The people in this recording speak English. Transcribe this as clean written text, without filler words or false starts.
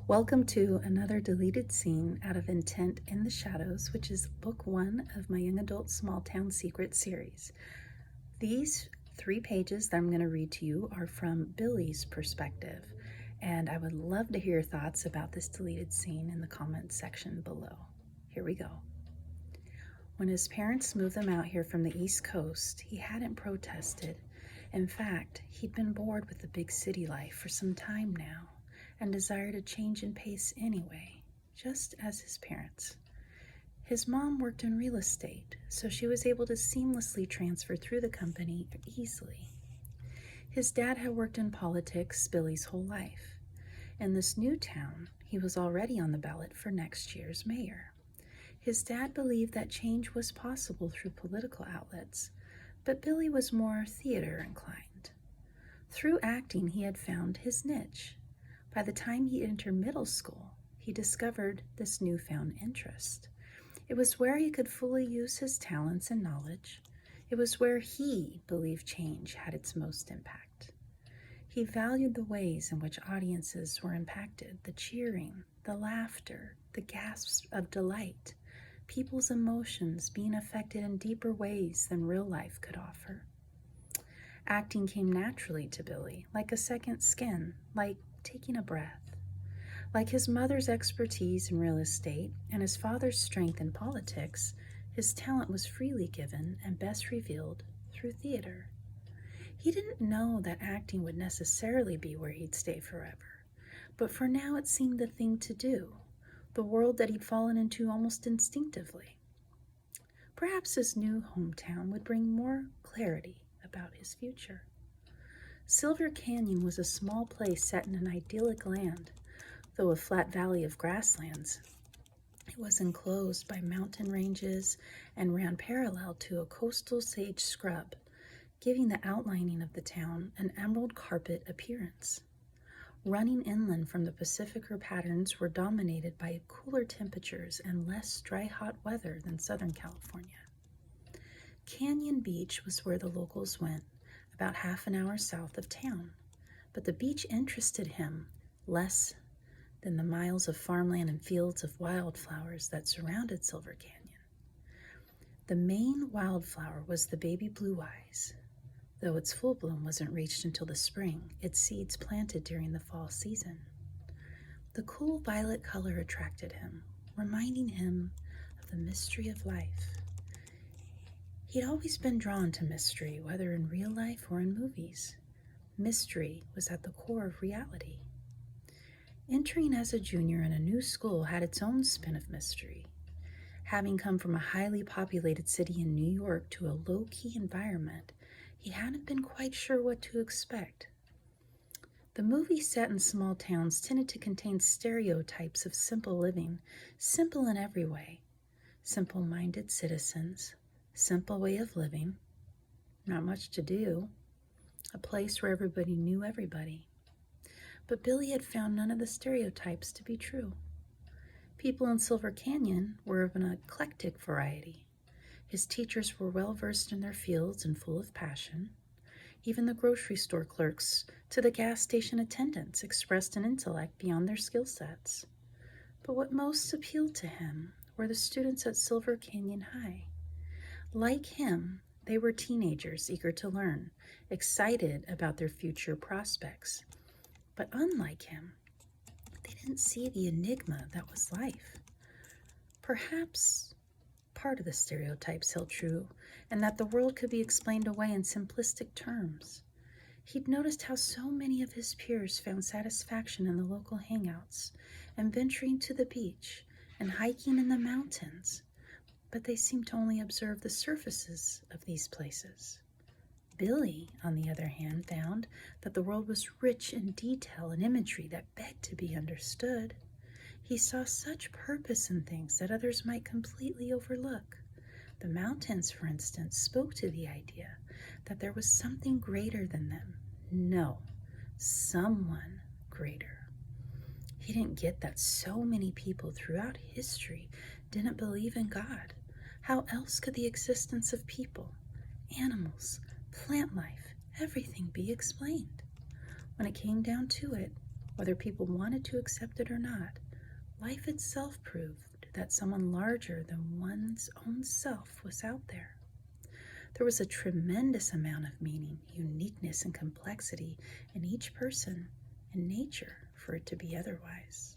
Welcome to another deleted scene out of Intent in the Shadows, which is book 1 of my Young Adult Small Town Secret series. These 3 pages that I'm going to read to you are from Billy's perspective, and I would love to hear your thoughts about this deleted scene in the comments section below. Here we go. When his parents moved them out here from the East Coast, he hadn't protested. In fact, he'd been bored with the big city life for some time now and desired a change in pace anyway, just as his parents. His mom worked in real estate, so she was able to seamlessly transfer through the company easily. His dad had worked in politics Billy's whole life. In this new town, he was already on the ballot for next year's mayor. His dad believed that change was possible through political outlets, but Billy was more theater inclined. Through acting, he had found his niche. By the time he entered middle school, he discovered this newfound interest. It was where he could fully use his talents and knowledge. It was where he believed change had its most impact. He valued the ways in which audiences were impacted, the cheering, the laughter, the gasps of delight, people's emotions being affected in deeper ways than real life could offer. Acting came naturally to Billy, like a second skin, like taking a breath. Like his mother's expertise in real estate and his father's strength in politics, his talent was freely given and best revealed through theater. He didn't know that acting would necessarily be where he'd stay forever, but for now it seemed the thing to do, the world that he'd fallen into almost instinctively. Perhaps his new hometown would bring more clarity about his future. Silver Canyon was a small place set in an idyllic land, though a flat valley of grasslands. It was enclosed by mountain ranges and ran parallel to a coastal sage scrub, giving the outlining of the town an emerald carpet appearance. Running inland from the Pacific patterns were dominated by cooler temperatures and less dry hot weather than Southern California. Canyon Beach was where the locals went, about half an hour south of town, but the beach interested him less than the miles of farmland and fields of wildflowers that surrounded Silver Canyon. The main wildflower was the baby blue eyes. Though its full bloom wasn't reached until the spring, its seeds planted during the fall season. The cool violet color attracted him, reminding him of the mystery of life. He'd always been drawn to mystery, whether in real life or in movies. Mystery was at the core of reality. Entering as a junior in a new school had its own spin of mystery. Having come from a highly populated city in New York to a low-key environment, he hadn't been quite sure what to expect. The movies set in small towns tended to contain stereotypes of simple living, simple in every way. Simple-minded citizens, simple way of living, not much to do, a place where everybody knew everybody. But Billy had found none of the stereotypes to be true. People in Silver Canyon were of an eclectic variety. His teachers were well-versed in their fields and full of passion. Even the grocery store clerks to the gas station attendants expressed an intellect beyond their skill sets. But what most appealed to him were the students at Silver Canyon High. Like him, they were teenagers eager to learn, excited about their future prospects. But unlike him, they didn't see the enigma that was life. Perhaps part of the stereotypes held true, and that the world could be explained away in simplistic terms. He'd noticed how so many of his peers found satisfaction in the local hangouts and venturing to the beach and hiking in the mountains, but they seemed to only observe the surfaces of these places. Billy, on the other hand, found that the world was rich in detail and imagery that begged to be understood. He saw such purpose in things that others might completely overlook. The mountains, for instance, spoke to the idea that there was something greater than them. No, someone greater. He didn't get that so many people throughout history didn't believe in God. How else could the existence of people, animals, plant life, everything be explained? When it came down to it, Whether people wanted to accept it or not, life itself proved that someone larger than one's own self was out there. There was a tremendous amount of meaning, uniqueness, and complexity in each person and nature for it to be otherwise.